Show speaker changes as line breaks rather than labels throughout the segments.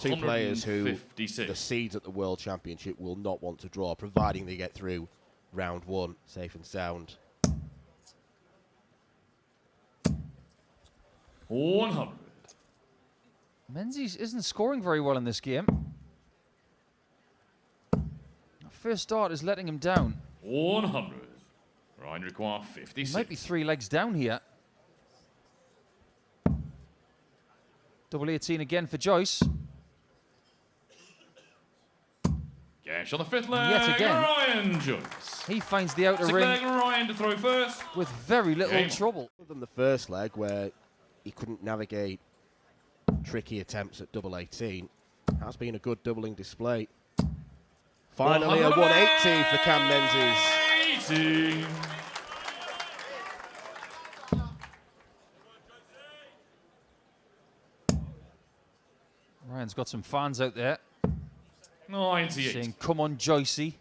Two players who the seeds at the World Championship will not want to draw, providing they get through round one safe and sound.
100.
Menzies isn't scoring very well in this game. First start is letting him down.
100. Ryan require 56.
He might be 3 legs down here. Double 18 again for Joyce.
Gash on the 5th leg.
Yet again,
Ryan Joyce.
He finds the outer
6th
ring.
leg, Ryan to throw first.
With very little trouble.
Other than the first leg where he couldn't navigate tricky attempts at double 18, has been a good doubling display. Finally a 180 for Cam Menzies.
18.
Ryan's got some fans out there
98.
saying, come on, Joycey.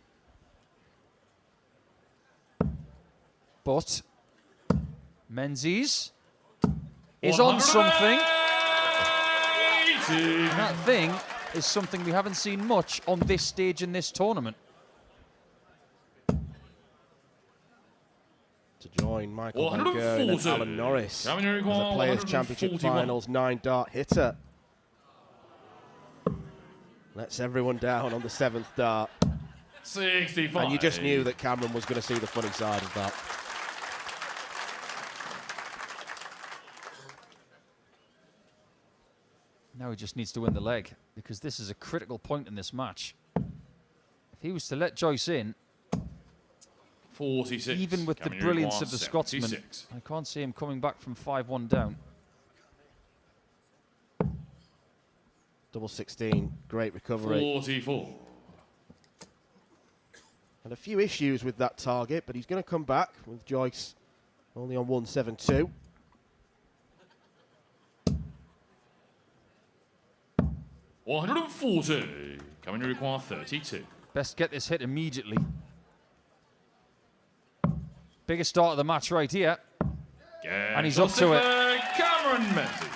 But Menzies is on something. And that thing is something we haven't seen much on this stage in this tournament.
To join Michael Vandenbogaerde and Alan Norris as a Players Championship Finals 9-dart hitter. Lets everyone down on the 7th dart.
65.
And you just knew that Cameron was going to see the funny side of that.
Now he just needs to win the leg, because this is a critical point in this match. If he was to let Joyce in,
46.
even with the brilliance of the Scotsman, I can't see him coming back from 5-1 down.
Double 16, great recovery.
44.
And a few issues with that target, but he's going to come back with Joyce only on 172.
$140. Coming to require 32.
Best get this hit immediately. Biggest start of the match right here. And he's up to it.
Cameron Menzies.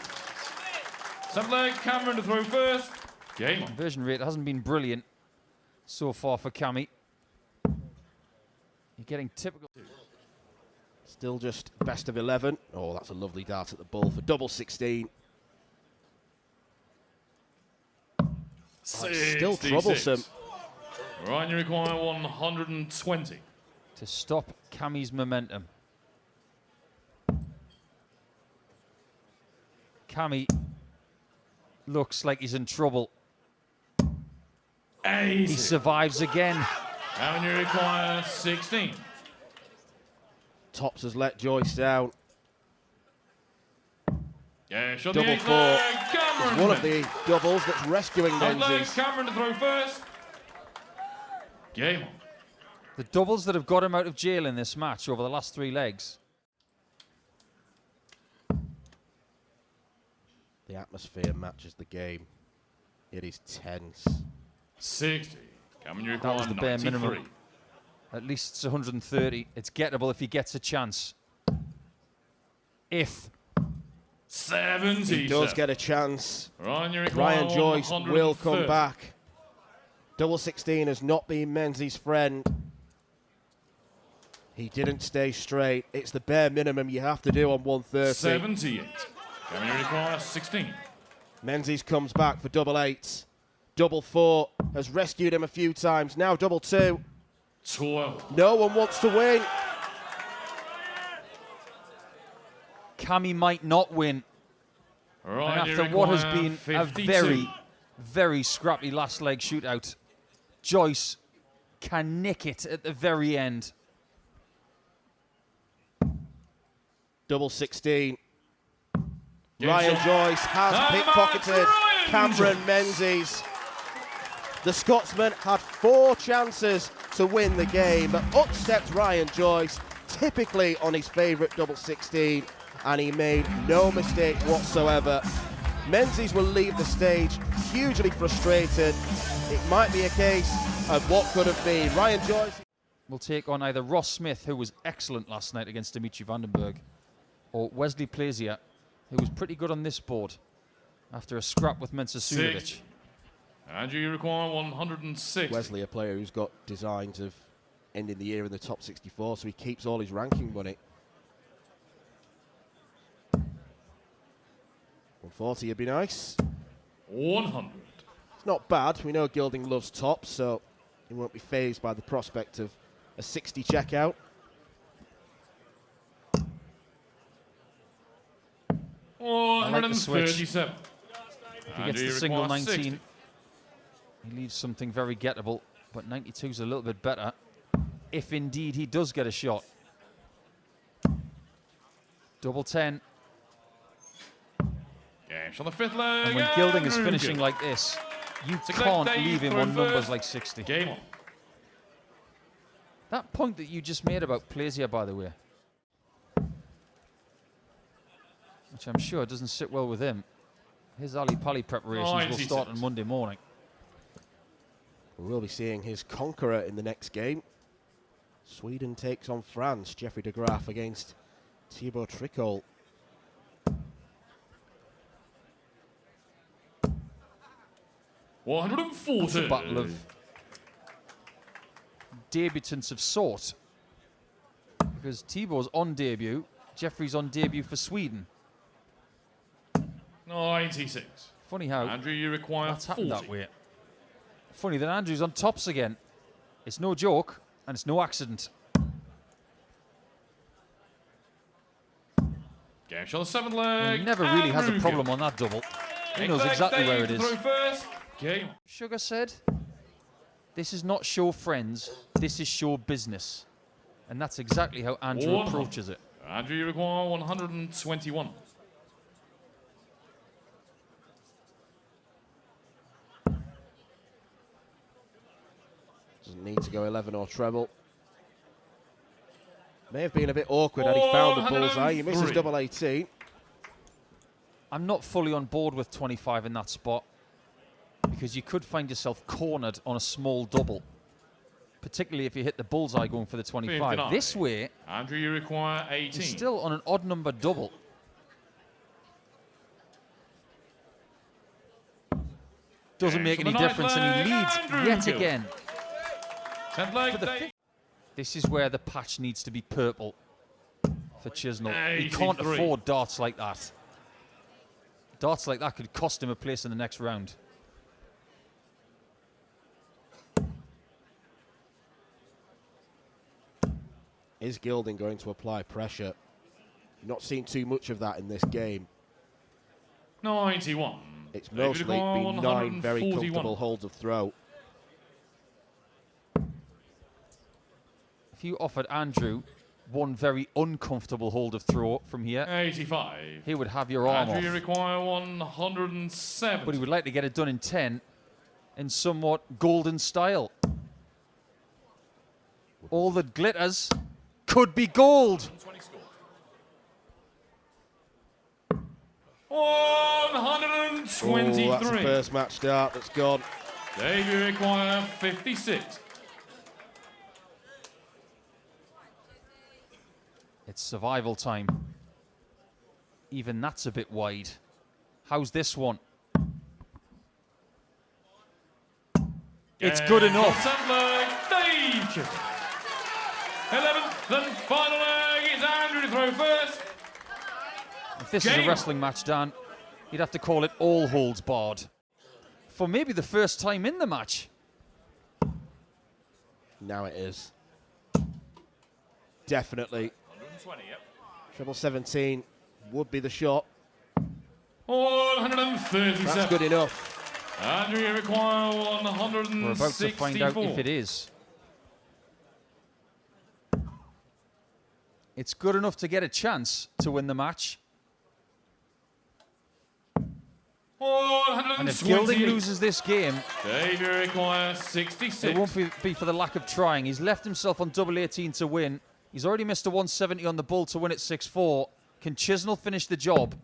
7th leg, Cameron to throw first. Game on.
Conversion rate hasn't been brilliant so far for Cammy. You're getting typical.
Still just best of 11. Oh, that's a lovely dart at the ball for double 16. Still troublesome.
Ryan, you require 120.
To stop Cammy's momentum. Cammy looks like he's in trouble.
80.
He survives again.
And you require 16.
Tops has let Joyce down.
Yeah,
Double 4. One of the doubles that's rescuing Menzies.
Cameron to throw first. Game on.
The doubles that have got him out of jail in this match over the last 3 legs.
The atmosphere matches the game. It is tense.
60.
That was the bare minimum. At least it's 130. It's gettable if he gets a chance. If
70.
He does get a chance.
Ryan
Joyce will come back. Double 16 has not been Menzies' friend. He didn't stay straight. It's the bare minimum you have to do on 130.
78. Coming require 16.
Menzies comes back for double 8. Double 4 has rescued him a few times. Now double 2.
12.
No one wants to win.
Cammy might not win.
Right,
and after what has been 52. A very, very scrappy last leg shootout, Joyce can nick it at the very end.
Double 16. Ryan Joyce has pickpocketed Cameron Menzies. The Scotsman had 4 chances to win the game, but up stepped Ryan Joyce, typically on his favourite double 16, and he made no mistake whatsoever. Menzies will leave the stage hugely frustrated. It might be a case of what could have been. Ryan Joyce
will take on either Ross Smith, who was excellent last night against Dimitri Vandenbogaerde, or Wesley Plaisier, who was pretty good on this board after a scrap with Mensah Sunovic.
Andrew, you require 106.
Wesley, a player who's got designs of ending the year in the top 64, so he keeps all his ranking money. 140 would be nice.
100.
It's not bad. We know Gilding loves tops, so he won't be fazed by the prospect of a 60 checkout.
I like the switch.
137.
If he gets the single 19, 60. He leaves something very gettable, but 92 is a little bit better, if indeed he does get a shot. Double 10.
Games on the 5th leg.
And when Gilding is finishing like this, you can't leave him on numbers like 60.
Game on.
That point that you just made about plays here, by the way, which I'm sure doesn't sit well with him. His Ali Pali preparations will start on Monday morning.
We'll be seeing his conqueror in the next game. Sweden takes on France. Jeffrey de Graaf against Thibault Tricole.
It's
a battle of debutants of sort, because Thibault's on debut, Jeffrey's on debut for Sweden.
96.
Funny how
Andrew, you require
that's
40.
happened that way. Funny that Andrew's on tops again. It's no joke, and it's no accident.
Game shot the 7th leg.
He never really has a problem on that double. He knows exactly where it is.
Game.
Sugar said, this is not show friends, this is show business. And that's exactly how Andrew approaches it.
Andrew, you require 121.
Doesn't need to go 11 or treble. May have been a bit awkward had he found the bullseye. He misses double 18.
I'm not fully on board with 25 in that spot, because you could find yourself cornered on a small double, particularly if you hit the bullseye going for the 25.
59.
This way,
Andrew, you require 18.
he's still on an odd number double. Doesn't make any difference, and he leads yet again. This is where the patch needs to be purple for Chisnall. He can't afford darts like that. Darts like that could cost him a place in the next round.
Is Gilding going to apply pressure? Not seen too much of that in this game.
91.
It's mostly been 9 very comfortable holds of throw.
If you offered Andrew one very uncomfortable hold of throw from here,
85.
he would have your arm
Andrew, you
off.
require 107.
But he would like to get it done in 10 in somewhat golden style. All that glitters could be gold.
123.
Oh, that's the first match start that's gone.
Dave, you require 56.
It's survival time. Even that's a bit wide. How's this one? It's good enough.
11th and final leg. It's Andrew to throw first.
If this is a wrestling match, Dan, you'd have to call it all holds barred. For maybe the first time in the match.
Now it is. Definitely.
120, yep.
Treble 17 would be the shot.
137.
That's good enough.
Andrew, you require 164.
We're about to find out if it is. It's good enough to get a chance to win the match. And if Gilding loses this game,
Dave, you require 66.
it won't be for the lack of trying. He's left himself on double 18 to win. He's already missed a 170 on the bull to win at 6-4. Can Chisnall finish the job,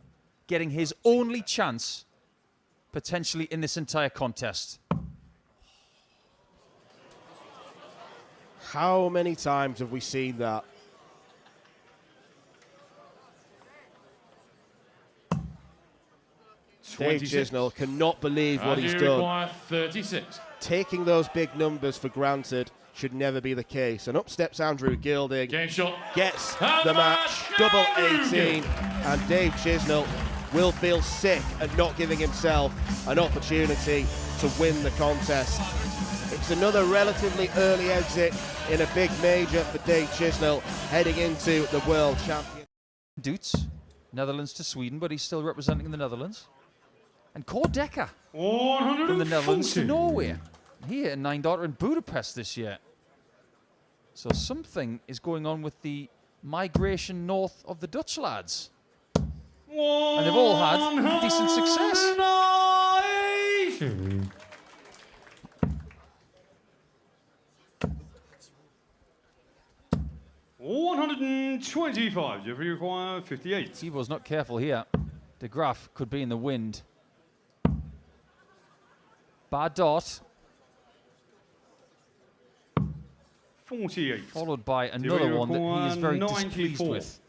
getting his only chance potentially in this entire contest?
How many times have we seen that? Dave Chisnall cannot believe what he's done.
Require 36.
Taking those big numbers for granted should never be the case. And up steps Andrew Gilding,
Game shot.
gets the match, double 18, and Dave Chisnall will feel sick at not giving himself an opportunity to win the contest. It's another relatively early exit in a big major for Dave Chisnall heading into the World Championship.
Doots, Netherlands to Sweden, but he's still representing the Netherlands. And Cor Dekker from the Netherlands to Norway. He hit a 9-darter in Budapest this year. So something is going on with the migration north of the Dutch lads. And they've all had decent success.
125. Jeffrey require 58.
Thibault's not careful here. De Graaf could be in the wind. Bad dart.
48.
Followed by another one that he is very displeased with.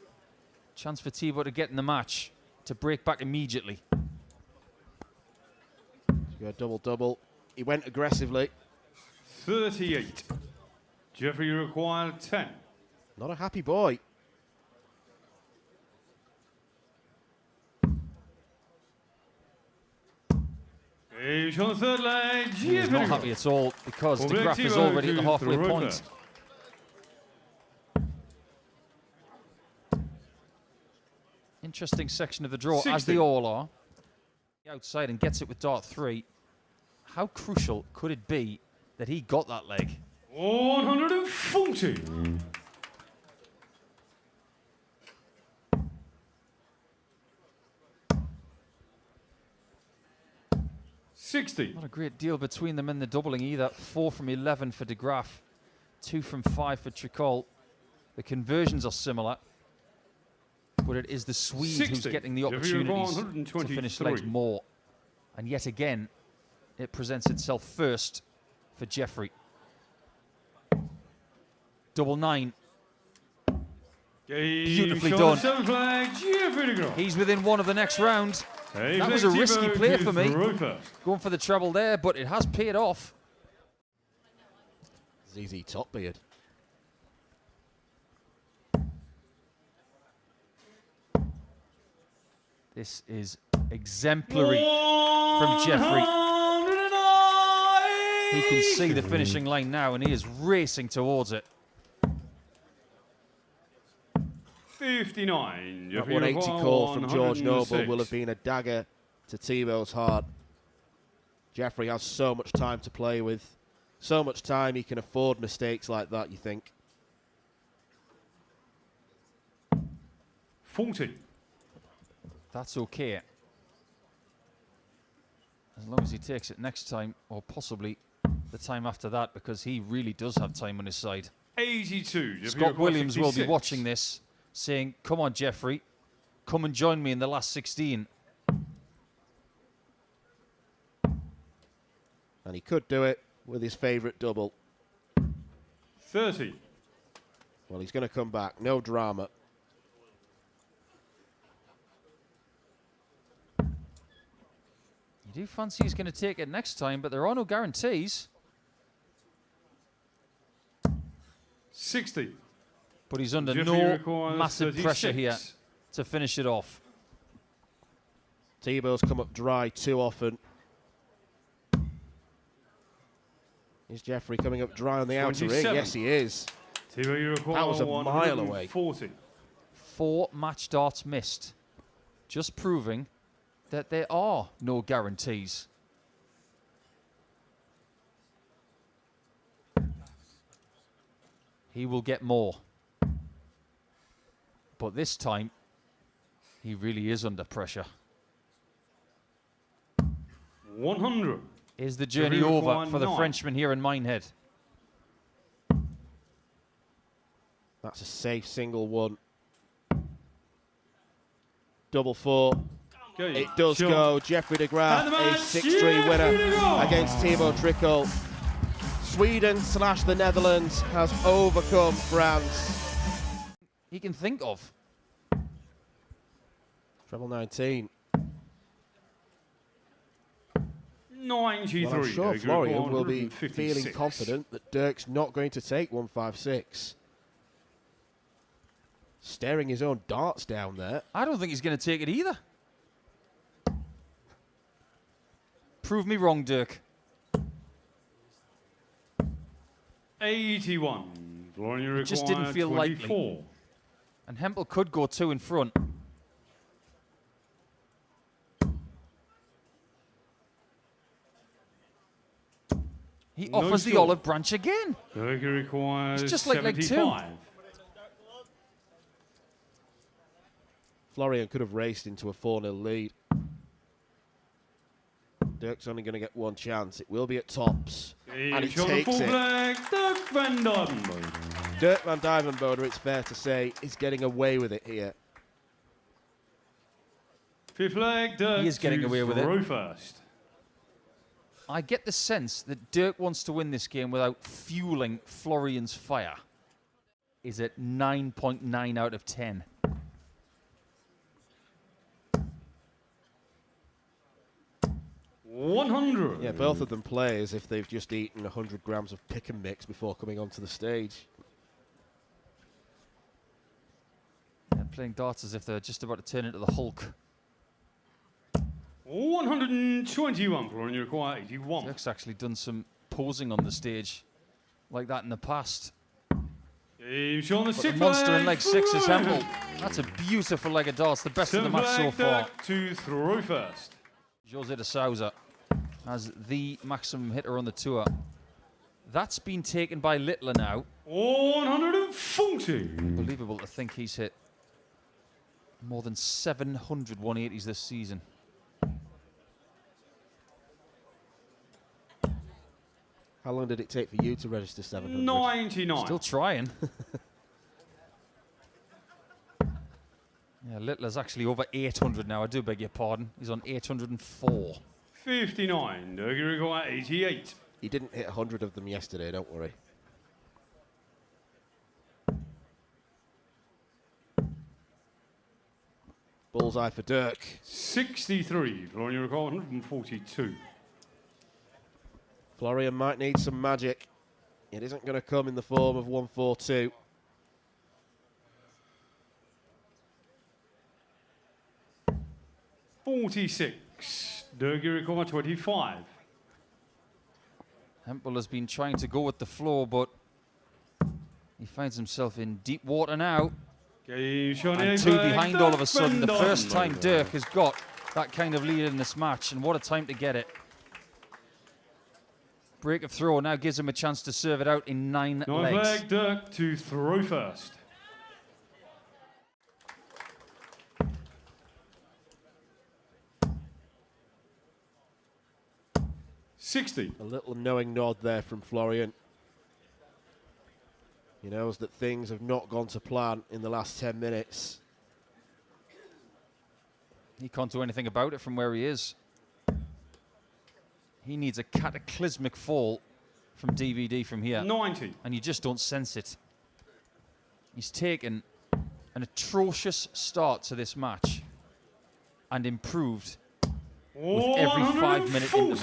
Chance for Thibault to get in the match, to break back immediately.
Go double-double. He went aggressively.
38. Jeffrey required 10.
Not a happy boy.
He's on the third leg.
He's not happy at all because De Graaf is already at the halfway point. Interesting section of the draw,
60.
as they all are. Outside and gets it with dart 3. How crucial could it be that he got that leg?
140. 60.
Not a great deal between them in the doubling either. 4 from 11 for De Graaf, 2 from 5 for Tricole. The conversions are similar, but it is the Swede
60.
who's getting the opportunities to finish legs more. And yet again, it presents itself first for Jeffrey. Double 9. Beautifully done. He's within one of the next round. That was a risky play for me, going for the treble there, but it has paid off.
ZZ Topbeard.
This is exemplary from Jeffrey. He can see the finishing line now, and he is racing towards it.
59.
That 180 call from George Noble will have been a dagger to Thibault's heart. Jeffrey has so much time to play with. So much time he can afford mistakes like that, you think.
40.
That's okay. As long as he takes it next time, or possibly the time after that, because he really does have time on his side.
82.
Scott Williams will be watching this, saying, come on, Jeffrey, come and join me in the last 16.
And he could do it with his favourite double.
30.
Well, he's going to come back. No drama.
You do fancy he's going to take it next time, but there are no guarantees.
60.
But he's under
Jeffrey
no massive
36.
pressure here to finish it off.
Thibault's come up dry too often. Is Jeffrey coming up dry on the outer ring? Yes, he is. That was a mile away.
40.
4 match darts missed. Just proving that there are no guarantees. He will get more. But this time, he really is under pressure.
100.
Is the journey over for the Frenchman here in Minehead?
That's a safe single one. Double 4. It does go. Jeffrey De Graaf, a 6-3 winner against Thibault Tricole. Sweden / the Netherlands has overcome France.
He can think of.
Treble 19.
93.
Well, I'm sure
Dirk,
Florian will be
156.
feeling confident that Dirk's not going to take 156. Staring his own darts down there.
I don't think he's going to take it either. Prove me wrong, Dirk.
81. Florian, you
Just didn't
require
feel
24.
likely. And Hempel could go 2 in front. He offers the
score.
olive branch again.
Dirk requires
It's just like leg
75.
Florian could have raced into a 4-0 lead. Dirk's only going to get one chance. It will be at tops. And he takes it.
Dirk Vandenbogaerde.
Dirk van Duijvenbode, it's fair to say, is getting away with it here.
Fifth leg, Dirk
He is getting away with it.
throw first.
I get the sense that Dirk wants to win this game without fueling Florian's fire. Is at 9.9 out of 10.
Yeah, both of them play as if they've just eaten 100 grams of pick and mix before coming onto the stage.
They're playing darts as if they're just about to turn into the Hulk.
121. Florian, you require 81.
Dirk's actually done some posing on the stage like that in the past.
Game's on the
But the
sixth
monster in
leg
leg 6 is
Florian.
Hempel. That's a beautiful leg of darts, the best of the
Seventh
match so
leg,
far.
Dirk to throw first.
Jose de Souza as the maximum hitter on the tour. That's been taken by Littler now.
140.
Unbelievable to think he's hit more than 700 180s this season.
How long did it take for you to register 700?
99.
Still trying. Yeah, Littler's actually over 800 now. I do beg your pardon. He's on 804.
59. Dirk, you require 88.
He didn't hit 100 of them yesterday, don't worry. Bullseye for Dirk.
63. Florian, you require 142.
Florian might need some magic. It isn't going to come in the form of 142.
$46. Dirk, you require 25.
Hempel has been trying to go with the floor, but he finds himself in deep water now. And 2 behind all of a sudden. The first time Dirk has got that kind of lead in this match, and what a time to get it. Break of throw now gives him a chance to serve it out in 9
Ninth
legs.
leg, Dirk to throw first. $60.
A little knowing nod there from Florian. He knows that things have not gone to plan in the last 10 minutes.
He can't do anything about it from where he is. He needs a cataclysmic fall from DVD from here.
90.
And you just don't sense it. He's taken an atrocious start to this match and improved with every 5-minute interval.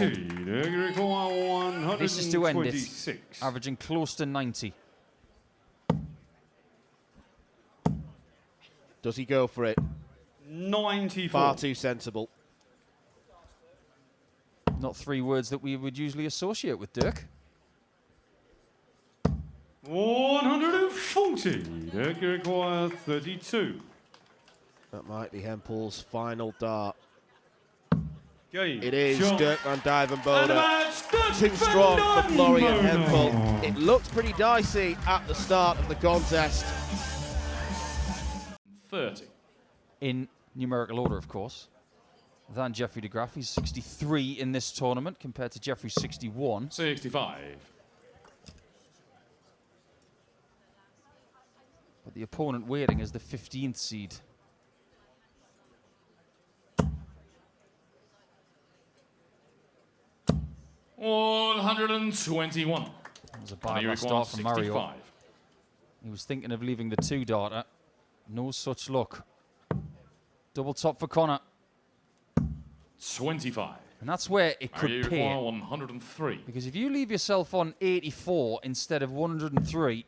This is to end it, averaging close to 90.
Does he go for it?
94.
Far too sensible.
Not 3 words that we would usually associate with Dirk.
140. Dirk, you require 32.
That might be Hempel's final dart.
Game.
It is
Shot.
Dirk van Duijvenbode.
match, Dirk
Too strong for
van
Florian
Duijvenbode.
Hempel. It looked pretty dicey at the start of the contest.
30.
In numerical order, of course, than Jeffrey de Graaf. He's 63 in this tournament compared to Jeffrey's 61.
65.
But the opponent waiting is the 15th seed.
$121.
That was a bad last start from Mario.
65.
He was thinking of leaving the 2 darter. No such luck. Double top for Connor.
25.
And that's where it could
You
pay.
require 103.
Because if you leave yourself on 84 instead of 103,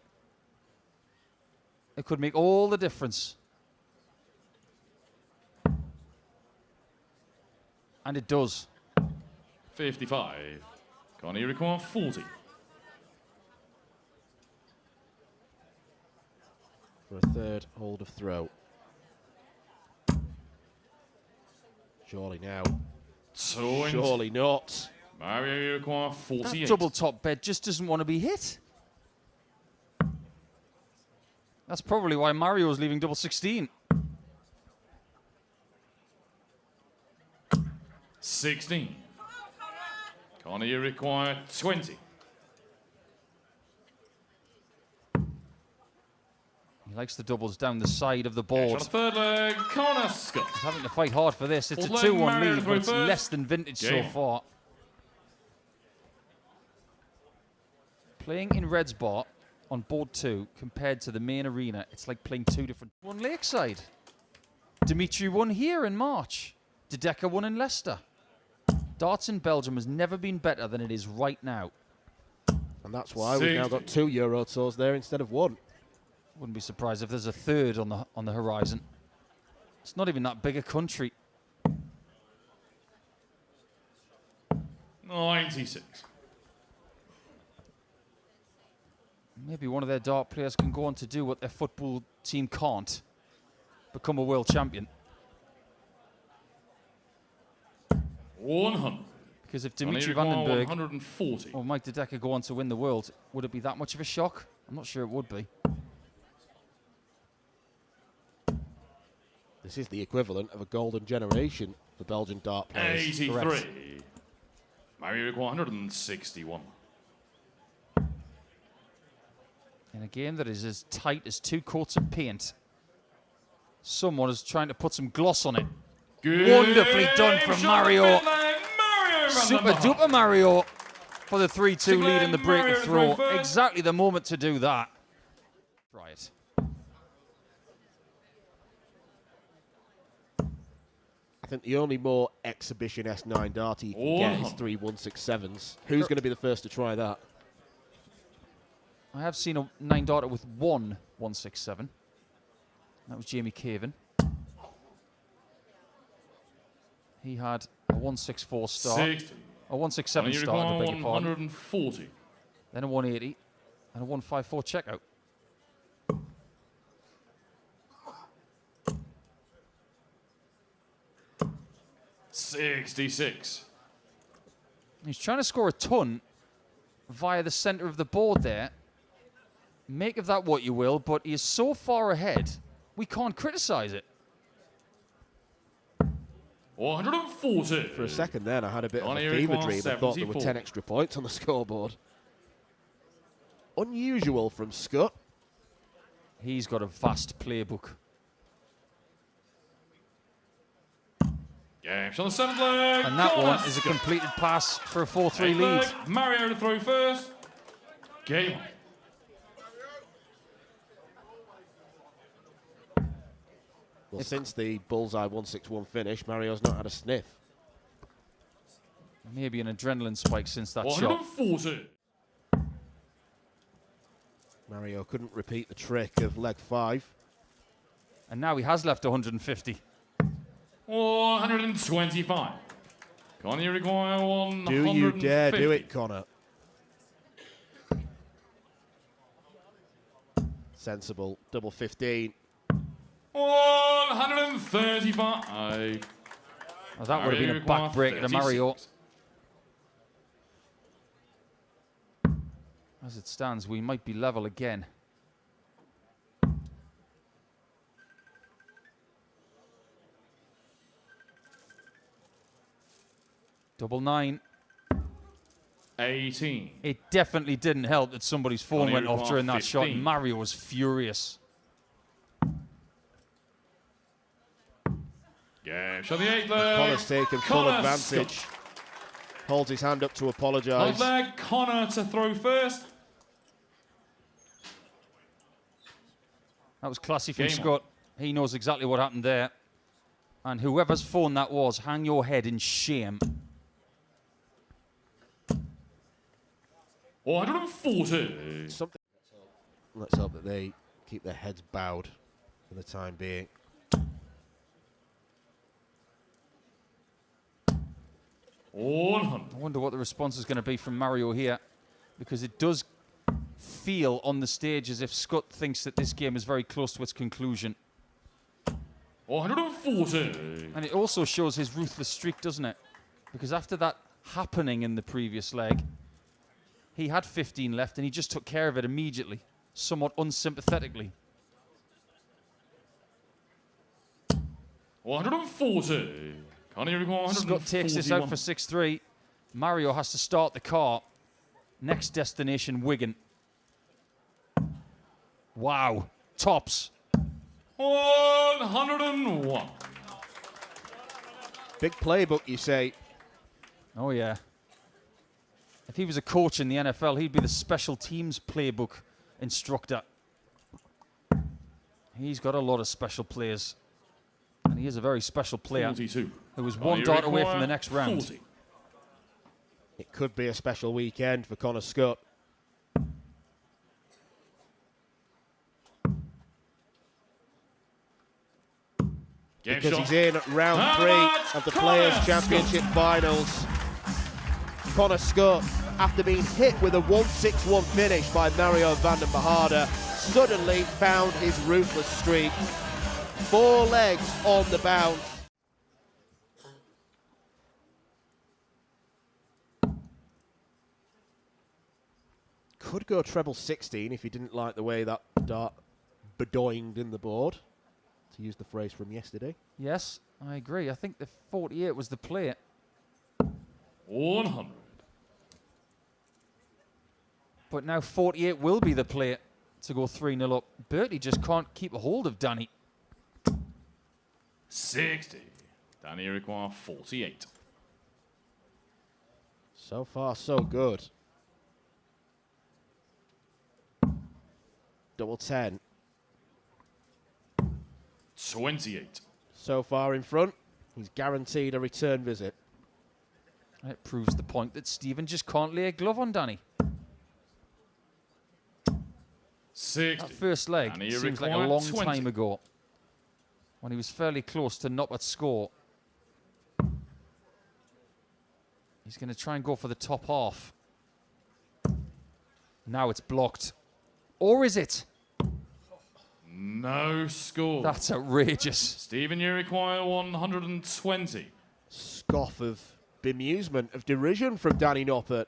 it could make all the difference. And it does.
55. Connor, you require 40.
For a third hold of throw. Surely now. Surely not.
Mario, you require 48.
That double top bed just doesn't want to be hit. That's probably why Mario's leaving double 16.
16. Connor, you require 20.
He likes the doubles down the side of the board.
On the third leg, Connor Scutt.
He's having to fight hard for this. It's a
Fourth leg,
2-1
Mario
lead, but it's
first.
less than vintage so
Game.
far. Playing in Red's bar on board 2 compared to the main arena, it's like playing two different. One Lakeside. Dimitri won here in March. De Decker won in Leicester. Darts in Belgium has never been better than it is right now.
And that's why we've now got 2 Euro Tours there instead of 1.
Wouldn't be surprised if there's a third on the horizon. It's not even that big a country.
96.
Maybe one of their dart players can go on to do what their football team can't. Become a world champion.
100.
Because if Dimitri
Connor, you require
Vandenbogaerde
140.
or Mike De Decker go on to win the world, would it be that much of a shock? I'm not sure it would be.
This is the equivalent of a golden generation for Belgian dart players.
83.
Correct.
Mario, you require 161.
In a game that is as tight as 2 coats of paint, someone is trying to put some gloss on it.
Good
Wonderfully done from Mario. Super duper Mario for the 3-2 lead in the break of throw. Exactly the moment to do that. Try it.
I think the only more exhibition S9 darty you can get is 3 167s. Who's going to be the first to try that?
I have seen a 9 darter with 1 167. That was Jamie Caven. He had a 164 start.
60.
A 167 start, I beg your pardon.
140.
Then a 180 and a 154 checkout.
$66.
He's trying to score a ton via the center of the board there. Make of that what you will, but he is so far ahead, we can't criticize it.
140.
For a second then, I had a bit of a
Connor,
fever
you
dream and thought there were
74.
10 extra points on the scoreboard. Unusual from Scutt.
He's got a vast playbook.
Game on the 7th leg.
And that
Connor
one is a
Scutt.
completed pass for a 4-3
8th
lead.
leg, Mario to throw first. Game on.
Well, since the bullseye 161 finish, Mario's not had a sniff.
Maybe an adrenaline spike since that shot.
140.
Mario couldn't repeat the trick of leg 5.
And now he has left 150.
125. Connor, you require 150.
Do you dare do it, Connor? Sensible. Double 15.
135.
Well, that would have been a back break to Mario. As it stands, we might be level again. Double 9.
18.
It definitely didn't help that somebody's phone
Only
went off
require
during that shot.
15.
Mario was furious.
Yeah, show the 8th leg.
Connor's taken full
Connor
advantage.
Scutt.
Holds his hand up to apologise.
9th leg, Connor to throw first.
That was classy from
Game on.
Scott. He knows exactly what happened there. And whoever's phone that was, hang your head in shame.
140.
Something. Let's hope that they keep their heads bowed for the time being.
I wonder what the response is going to be from Mario here, because it does feel on the stage as if Scutt thinks that this game is very close to its conclusion.
140.
And it also shows his ruthless streak, doesn't it? Because after that happening in the previous leg, he had 15 left and he just took care of it immediately, somewhat unsympathetically.
140.
Scutt takes this out for 6-3. Mario has to start the car. Next destination, Wigan. Wow. Tops.
101.
Big playbook, you say?
Oh, yeah. If he was a coach in the NFL, he'd be the special teams playbook instructor. He's got a lot of special players. And he is a very special player
42.
who was one dart away from the next round.
40.
It could be a special weekend for Connor Scutt. Because he's in round 3 of the Players Championship Finals. Connor Scutt, after being hit with a 1-6-1 finish by Mario Vandenbogaerde, suddenly found his ruthless streak. 4 legs on the bounce. Could go treble 16 if he didn't like the way that dart bedoinged in the board, to use the phrase from yesterday.
Yes, I agree. I think the 48 was the play.
100.
But now 48 will be the play to go 3-0 up. Bertie just can't keep a hold of Danny.
60. Danny require 48.
So far, so good. Double 10.
28.
So far in front, he's guaranteed a return visit.
It proves the point that Stephen just can't lay a glove on Danny.
60.
That first leg
Danny
seems like a
required
long
20.
time ago, when he was fairly close to Noppert's score. He's going to try and go for the top half. Now it's blocked. Or is it?
No score.
That's outrageous.
Stephen, you require 120.
Scoff of bemusement, of derision from Danny Noppert.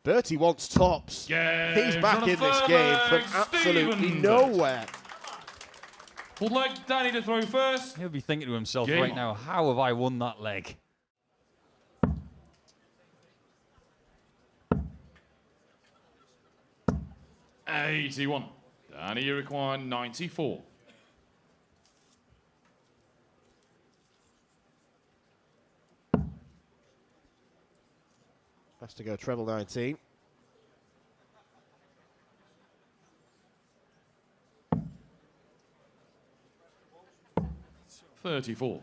Bertie wants tops.
Yeah,
He's back in this game from absolutely nowhere.
Would like Danny to throw first.
He'll be thinking to himself
Game
right
on.
now, how have I won that leg?
$81. Danny, you require 94.
Has to go treble 19.
$34.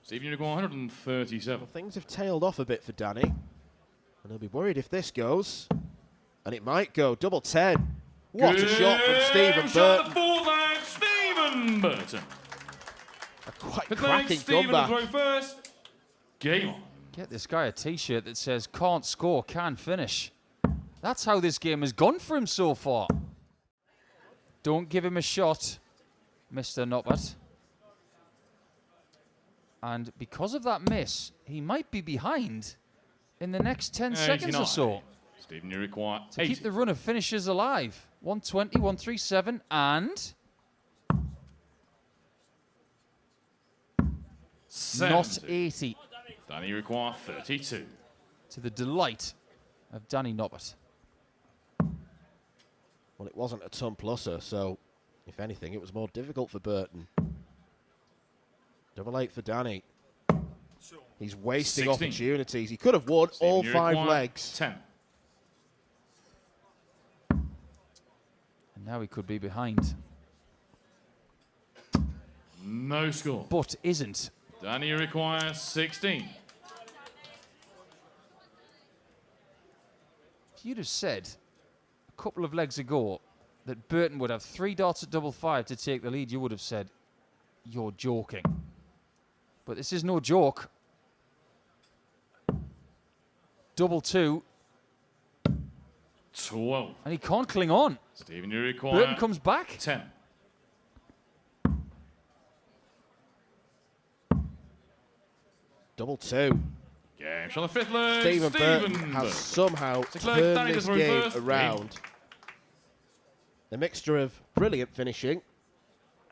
Stephen, you require 137.
Things have tailed off a bit for Danny, and he'll be worried if this goes. And it might go. Double 10. What a shot from Stephen
Shot
Burton.
the fourth leg, Stephen Burton.
A quite
Fifth leg,
cracking
Stephen to
comeback.
throw first. Game on.
Get this guy a t-shirt that says, can't score, can finish. That's how this game has gone for him so far. Don't give him a shot, Mr. Noppert. And because of that miss, he might be behind in the next 10 seconds or so.
Stephen, you require
To
80.
keep the run of finishes alive. 120, 137, and...
70.
Not 80.
Danny, you require 32.
To the delight of Danny Noppert.
Well, it wasn't a ton pluser, so if anything, it was more difficult for Burton. Double 8 for Danny. He's wasting
16.
opportunities. He could have won
Stephen,
all
you
5
require
legs.
10.
And now he could be behind.
No score.
But isn't.
Danny, you require 16.
If you'd have said couple of legs ago that Burton would have 3 darts at double 5 to take the lead, you would have said, you're joking. But this is no joke. Double 2.
12.
And he can't cling on.
Stephen, you require
Burton comes back.
10.
Double 2.
Game shot the 5th leg.
Stephen Burton has somehow turned this game around. The mixture of brilliant finishing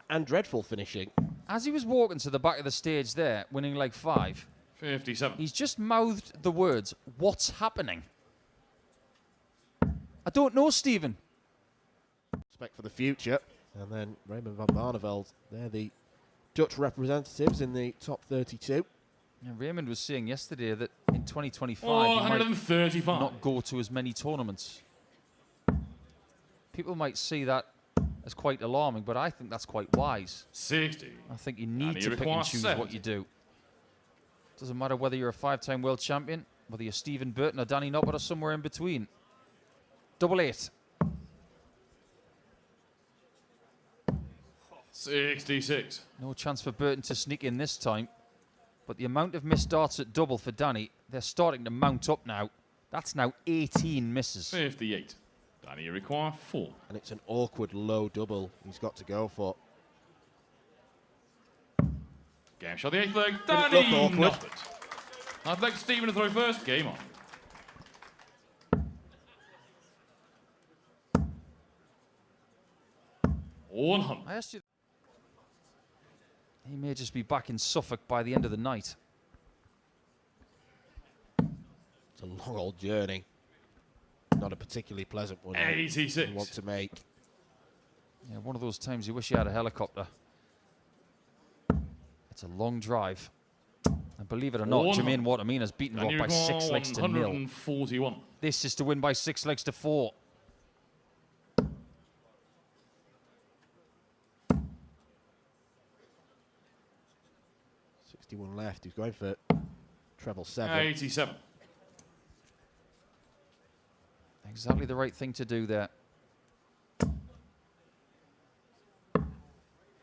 and dreadful finishing.
As he was walking to the back of the stage there, winning leg 5,
57.
he's just mouthed the words, "What's happening?" I don't know, Stephen.
Respect for the future. And then Raymond van Barneveld, they're the Dutch representatives in the top 32.
Yeah, Raymond was saying yesterday that in 2025 he might
135.
not go to as many tournaments. People might see that as quite alarming, but I think that's quite wise.
60.
I think you need
And
to
he
pick and
requires
choose
70.
what you do. Doesn't matter whether you're a 5-time world champion, whether you're Stephen Burton or Danny Noppert or somewhere in between. Double 8.
66.
No chance for Burton to sneak in this time. But the amount of missed darts at double for Danny, they're starting to mount up now. That's now 18 misses.
58. Danny, you require 4.
And it's an awkward low double he's got to go for.
Game shot the 8th leg.
Didn't look
Danny
awkward.
Noppert. I'd like Stephen to throw first. Game on.
I asked you. He may just be back in Suffolk by the end of the night.
It's a long old journey. Not a particularly pleasant one.
86.
You want to make.
Yeah, one of those times you wish you had a helicopter. It's a long drive. And believe it or not, Jermaine Waterman has beaten Rock by 6 legs to 0.
141.
This is to win by 6 legs to 4.
One left. He's going for treble 7.
87.
Exactly the right thing to do there.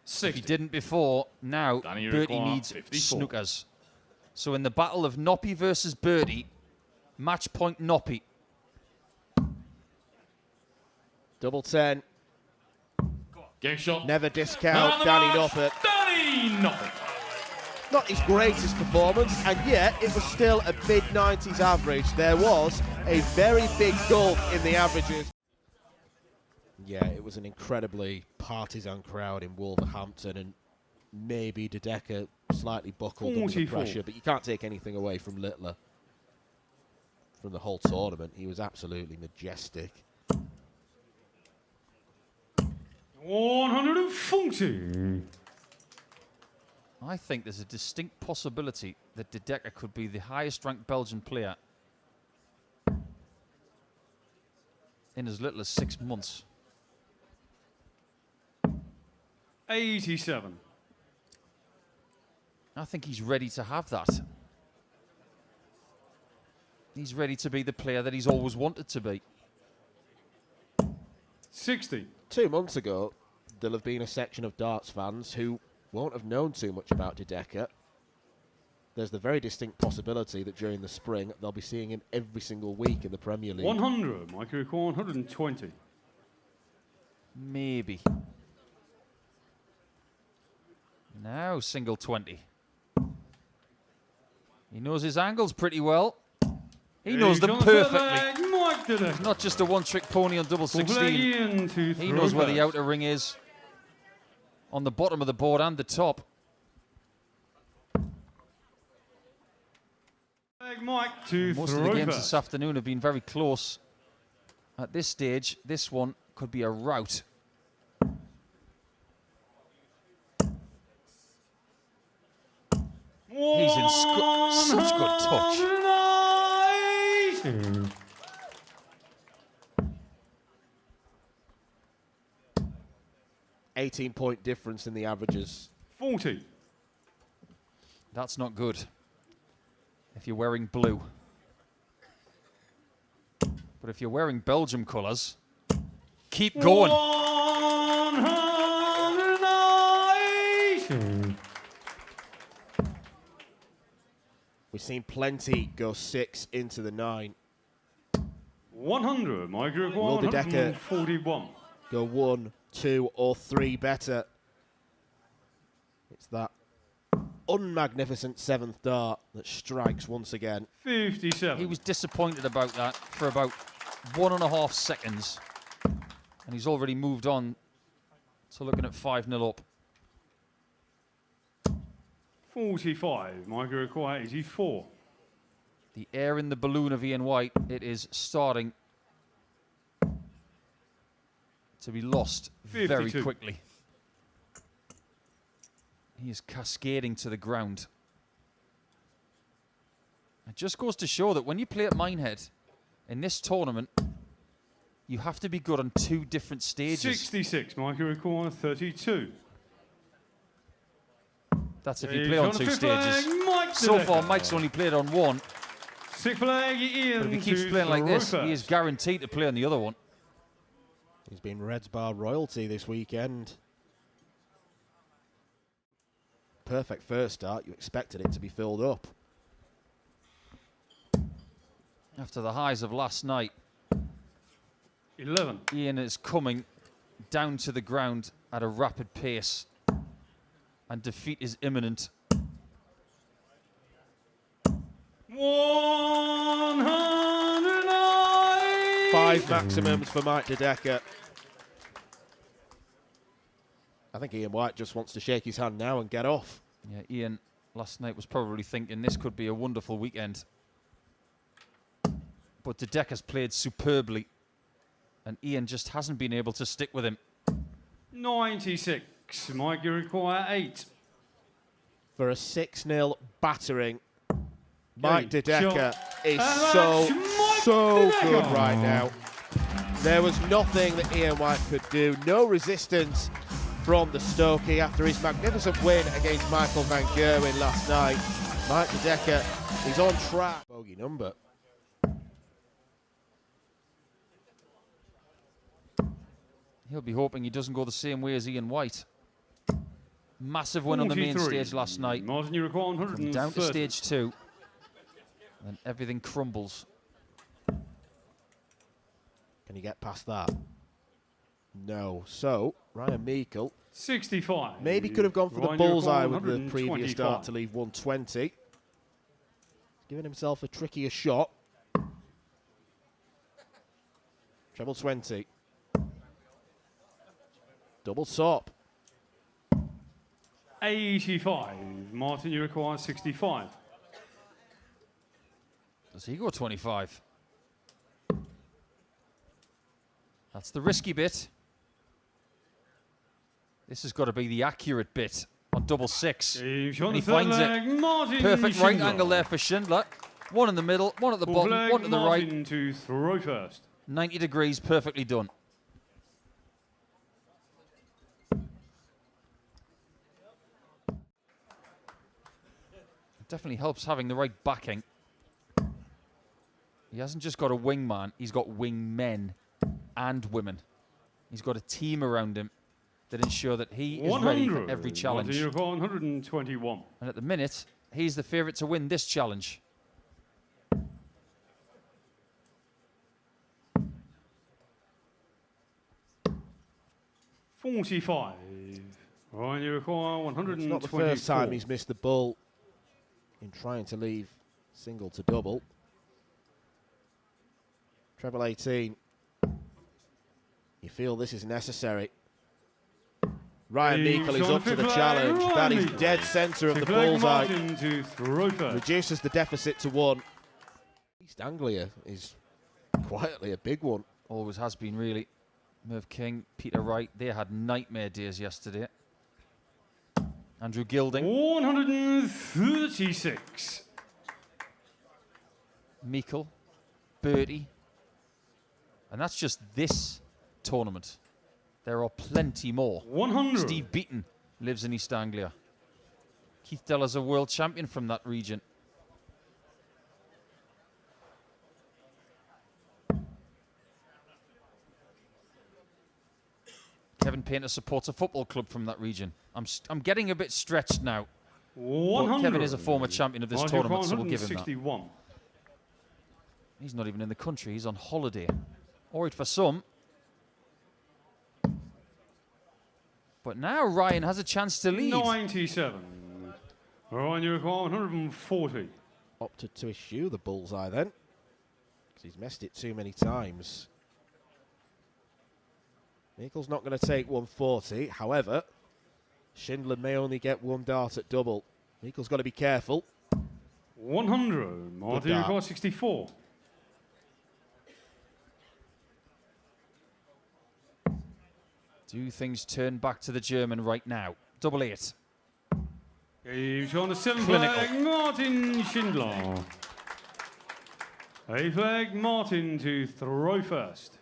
60.
If he didn't before, now
Danny
Bertie
require
needs
54.
snookers. So in the battle of Noppy versus Bertie, match point Noppy.
Double 10.
Game shot.
Never discount Danny Noppert.
Danny Noppert.
Not his greatest performance, and yet it was still a mid-90s average. There was a very big gulf in the averages. Yeah, it was an incredibly partisan crowd in Wolverhampton, and maybe De Decker slightly buckled under the pressure, but you can't take anything away from Littler. From the whole tournament, he was absolutely majestic.
140.
I think there's a distinct possibility that De Decker could be the highest ranked Belgian player in as little as 6 months.
87.
I think he's ready to have that. He's ready to be the player that he's always wanted to be.
60.
2 months ago, there'll have been a section of darts fans who won't have known too much about De Decker. There's the very distinct possibility that during the spring they'll be seeing him every single week in the Premier League.
100. Meikle require 120.
Maybe. Now single 20. He knows his angles pretty well. He knows them perfectly. Not just a one-trick pony on double 16. He knows where the outer ring is. On the bottom of the board and the top.
Most of
the games this afternoon have been very close. At this stage, this one could be a rout. He's in such good touch.
18-point difference in the averages.
40.
That's not good if you're wearing blue. But if you're wearing Belgium colours, keep going.
108.
We've seen plenty go 6 into the 9.
100. My group
Will the Decker
141.
go 1, 2, or 3 better? It's that unmagnificent 7th dart that strikes once again.
57.
He was disappointed about that for about 1.5 seconds. And he's already moved on to looking at 5-0 up.
45. My group 84.
The air in the balloon of Ian White, it is starting to be lost
52.
very quickly. He is cascading to the ground. It just goes to show that when you play at Minehead in this tournament, you have to be good on 2 different stages.
66. My group 32.
That's if you play on 2 stages.
Mike
So far, Mike's only played on 1.
6th flag, Ian.
But if he keeps playing like this, he is guaranteed to play on the other one.
He's been Reds Bar royalty this weekend. Perfect first start. You expected it to be filled up.
After the highs of last night,
11.
Ian is coming down to the ground at a rapid pace. And defeat is imminent.
109.
5 maximums for Mike de Decker. I think Ian White just wants to shake his hand now and get off.
Yeah, Ian last night was probably thinking this could be a wonderful weekend. But de Decker's played superbly. And Ian just hasn't been able to stick with him.
96. Mike, you require 8.
For a 6-0 battering, Mike de Decker
Shot.
is
And
so
that's Mike
so
de Decker.
good right now. There was nothing that Ian White could do. No resistance from the Stokey after his magnificent win against Michael Van Gerwen last night. Mike de Decker is on track. Bogey number.
He'll be hoping he doesn't go the same way as Ian White. Massive win on the main
43.
stage last night.
Martin, you require
Come
130.
down to stage 2. And everything crumbles.
Can he get past that? No. So, Ryan Meikle
65.
maybe could have gone for the
Ryan, you
bullseye
require
with the previous
125.
start to leave 120. Giving himself a trickier shot. Treble 20. Double top.
85. Martin, you require 65.
Does he go 25? That's the risky bit. This has got to be the accurate bit on double 6.
He's
And
on
he
the third
finds
leg.
it.
Martin
Perfect right
Schindler.
angle there for Schindler. One in the middle, one at the
Fourth
bottom,
leg,
one to the right.
Martin to throw first.
90 degrees, perfectly done. It definitely helps having the right backing. He hasn't just got a wingman, he's got wingmen and women. He's got a team around him that ensure that he is ready for every challenge.
Martin, you require 121.
And at the minute, he's the favourite to win this challenge.
$45. Ryan, you require
It's
124.
not the first time he's missed the bull in trying to leave single to double. Treble 18. You feel this is necessary. Ryan Meikle is up to the challenge. That is dead centre of the bullseye.
Martin to throw first.
Reduces the deficit to 1. East Anglia is quietly a big one.
Always has been, really. Merv King, Peter Wright, they had nightmare days yesterday. Andrew Gilding,
136.
Meikle, Bertie. And that's just this tournament. There are plenty more.
100.
Steve Beaton lives in East Anglia. Keith Deller's a world champion from that region. Kevin Painter supports a football club from that region. I'm getting a bit stretched now.
100.
But Kevin is a former champion of this tournament, so we'll give him that.
161.
He's not even in the country, he's on holiday. All right for some. But now Ryan has a chance to lead.
97. Ryan, you require 140.
Opted to eschew the bullseye then, because he's messed it too many times. Meikle's not going to take 140. However, Schindler may only get one dart at double. Meikle's got to be careful.
100. Martin, you require 64.
Do things turn back to the German right now? Double 8.
He's on the 7th
Clinical.
flag, Martin Schindler. 8th flag, Martin to throw first.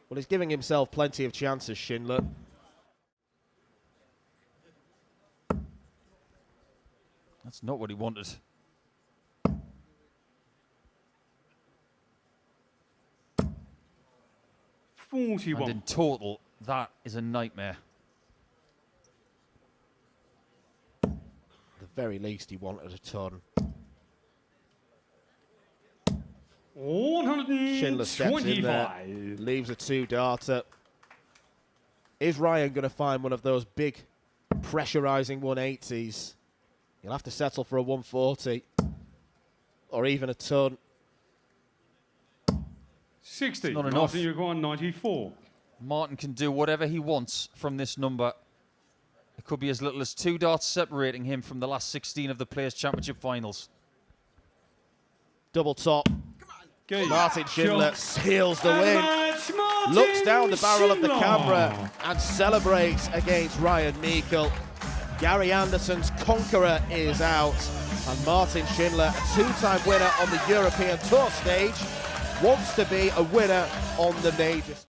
Well, he's giving himself plenty of chances, Schindler.
That's not what he wanted.
41.
And in total, that is a nightmare.
At the very least, he wanted a ton. Schindler steps in there,
125.
leaves a 2-darter. Is Ryan going to find one of those big pressurising 180s? He'll have to settle for a 140 or even a ton.
60.
Not enough.
Martin, you require 94.
Martin can do whatever he wants from this number. It could be as little as 2 darts separating him from the last 16 of the Players Championship Finals.
Double top.
Okay.
Martin Schindler
Shot.
seals the
And
win.
that's Martin
Looks down the barrel of the
Schindler.
camera and celebrates against Ryan Meikle. Gary Anderson's conqueror is out. And Martin Schindler, a 2-time winner on the European Tour stage, wants to be a winner on the majors.